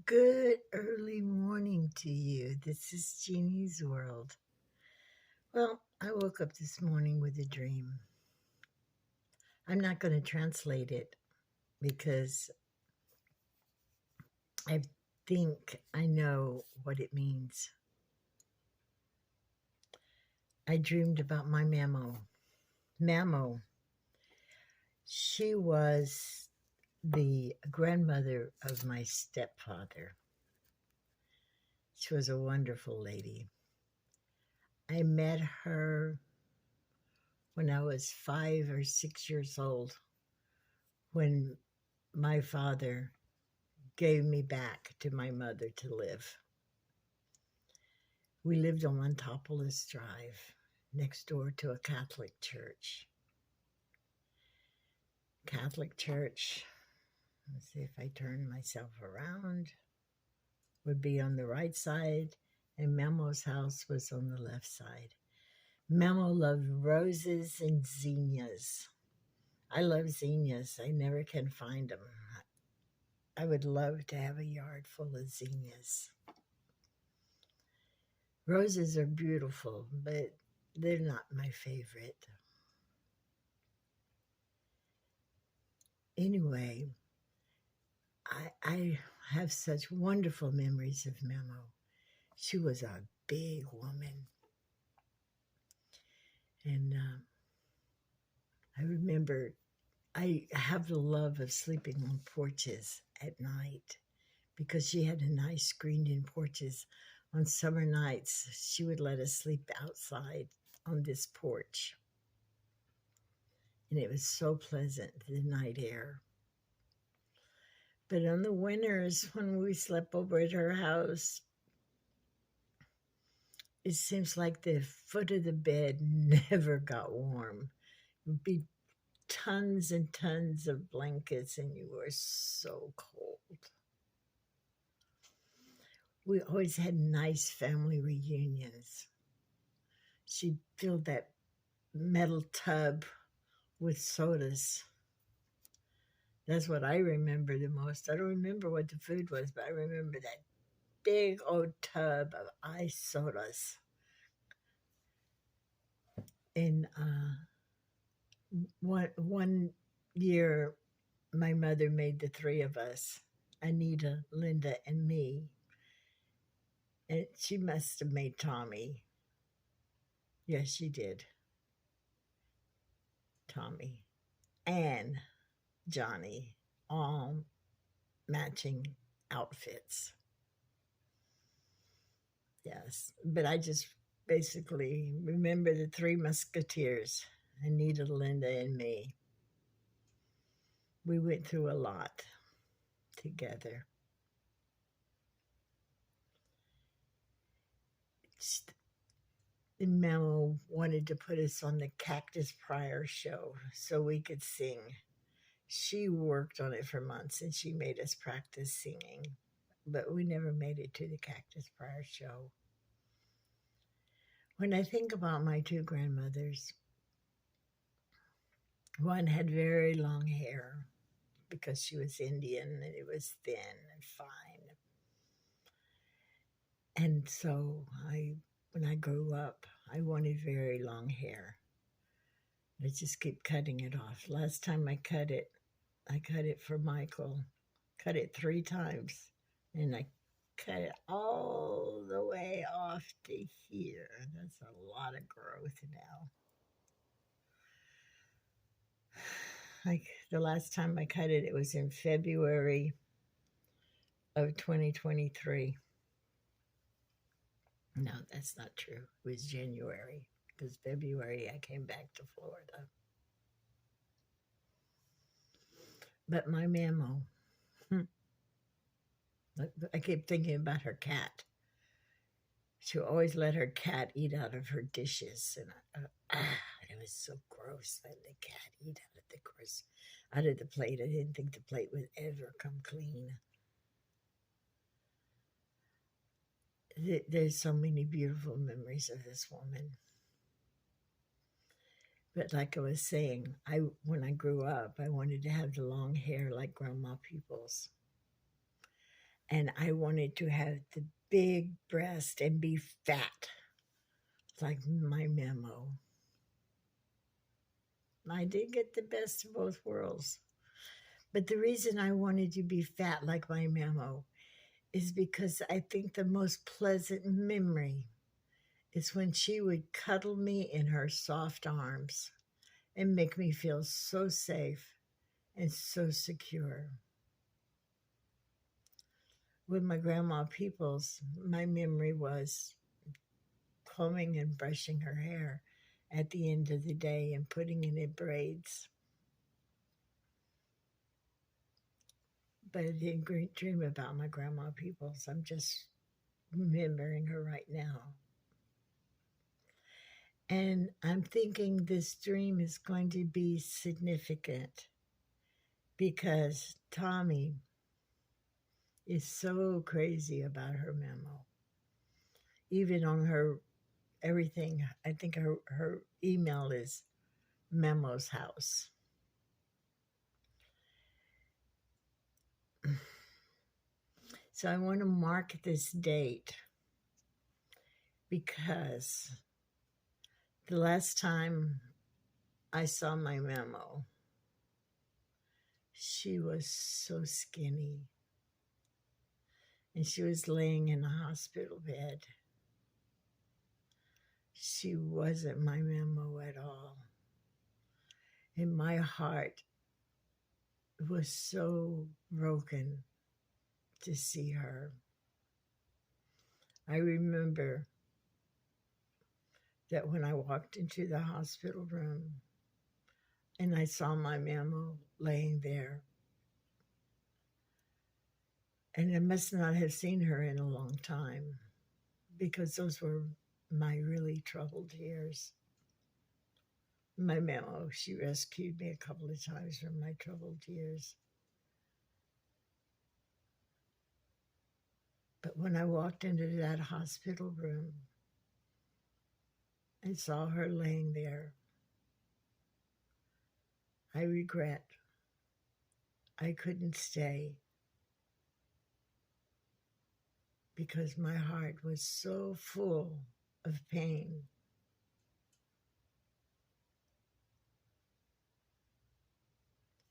Good early morning to you. This is Jeannie's World. Well, I woke up this morning with a dream. I'm not going to translate it because I think I know what it means. I dreamed about my Mamo. Mamo, she was the grandmother of my stepfather. She was a wonderful lady. I met her when I was 5 or 6 years old, when my father gave me back to my mother to live. We lived on Montopolis Drive, next door to a Catholic church. Catholic church, let's see if I turn myself around, would be on the right side, and Memo's house was on the left side. Memo loved roses and zinnias. I love zinnias. I never can find them. I would love to have a yard full of zinnias. Roses are beautiful, but they're not my favorite. Anyway, I have such wonderful memories of Memo. She was a big woman. And I remember I have the love of sleeping on porches at night because she had a nice screened-in porches. On summer nights, she would let us sleep outside on this porch. And it was so pleasant, the night air. But on the winters, when we slept over at her house, it seems like the foot of the bed never got warm. It would be tons and tons of blankets, and you were so cold. We always had nice family reunions. She filled that metal tub with sodas. That's what I remember the most. I don't remember what the food was, but I remember that big old tub of ice sodas. And one year, my mother made the three of us, Anita, Linda, and me. And she must have made Tommy. Yes, she did. Tommy and Johnny, all matching outfits. Yes, but I just basically remember the three musketeers, Anita, Linda, and me. We went through a lot together. Mamo wanted to put us on the Cactus Prior show so we could sing. She worked on it for months and she made us practice singing, but we never made it to the Cactus Prior show. When I think about my two grandmothers, one had very long hair because she was Indian and it was thin and fine. And so when I grew up, I wanted very long hair. I just keep cutting it off. Last time I cut it for Michael. Cut it 3 times. And I cut it all the way off to here. That's a lot of growth now. Like the last time I cut it, it was in February of 2023. No, that's not true. It was January, because February I came back to Florida. But my Mamo, I keep thinking about her cat. She always let her cat eat out of her dishes, and it was so gross letting the cat eat out of the plate. I didn't think the plate would ever come clean. There's so many beautiful memories of this woman. But like I was saying, when I grew up, I wanted to have the long hair like grandma people's. And I wanted to have the big breast and be fat, like my Mamo. I did get the best of both worlds. But the reason I wanted to be fat like my Mamo is because I think the most pleasant memory is when she would cuddle me in her soft arms and make me feel so safe and so secure. With my grandma Peoples, my memory was combing and brushing her hair at the end of the day and putting it in braids. But I didn't dream about my grandma Peoples. I'm just remembering her right now. And I'm thinking this dream is going to be significant because Tommy is so crazy about her Mamo. Even on her everything, I think her email is Mamo's house. So I want to mark this date because the last time I saw my Mamo, she was so skinny. And she was laying in a hospital bed. She wasn't my Mamo at all. And my heart was so broken to see her. I remember that when I walked into the hospital room and I saw my Mamo laying there, and I must not have seen her in a long time because those were my really troubled years. My Mamo, she rescued me a couple of times from my troubled years. But when I walked into that hospital room and saw her laying there, I regret I couldn't stay because my heart was so full of pain.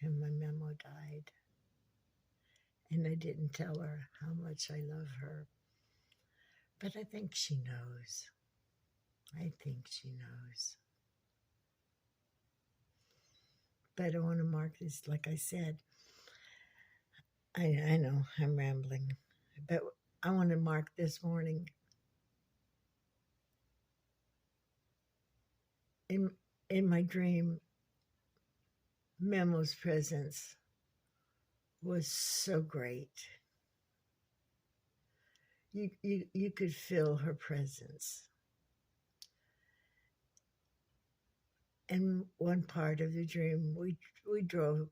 And my Mamo died. And I didn't tell her how much I love her. But I think she knows. I think she knows. But I want to mark this, like I said, I know I'm rambling, but I want to mark this morning in my dream. Mamo's presence was so great. You could feel her presence. And one part of the dream, we drove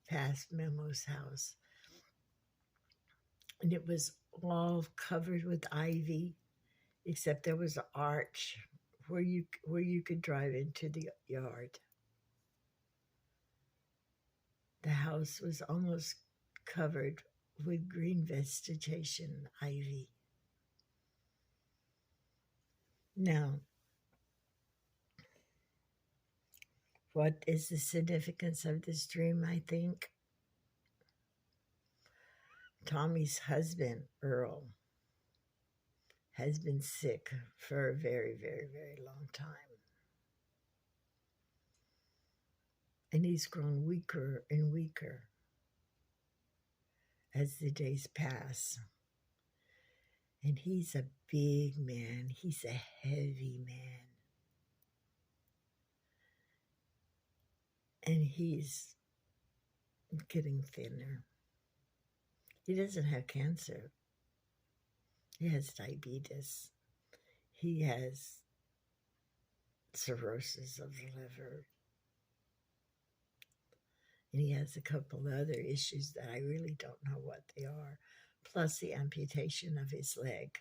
past Mamo's house, and it was all covered with ivy, except there was an arch where you could drive into the yard. The house was almost covered with green vegetation, ivy. Now, what is the significance of this dream, I think? Tommy's husband, Earl, has been sick for a very, very, very long time. And he's grown weaker and weaker as the days pass. And he's a big man. He's a heavy man. And he's getting thinner. He doesn't have cancer. He has diabetes. He has cirrhosis of the liver. And he has a couple other issues that I really don't know what they are, plus the amputation of his leg.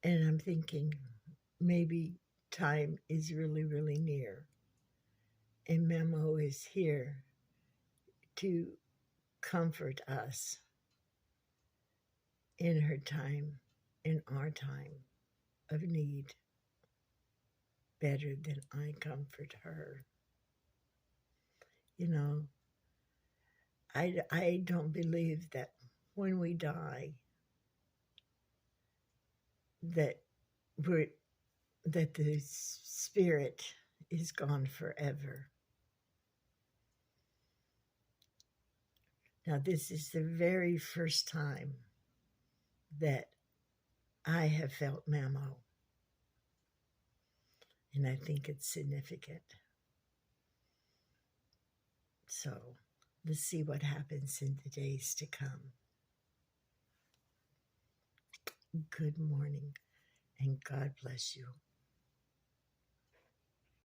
And I'm thinking maybe time is really, really near. And Mamo is here to comfort us in her time, in our time of need, better than I comfort her. You know, I don't believe that when we die that that the spirit is gone forever. Now, this is the very first time that I have felt Mamo, and I think it's significant. So let's see what happens in the days to come. Good morning, and God bless you.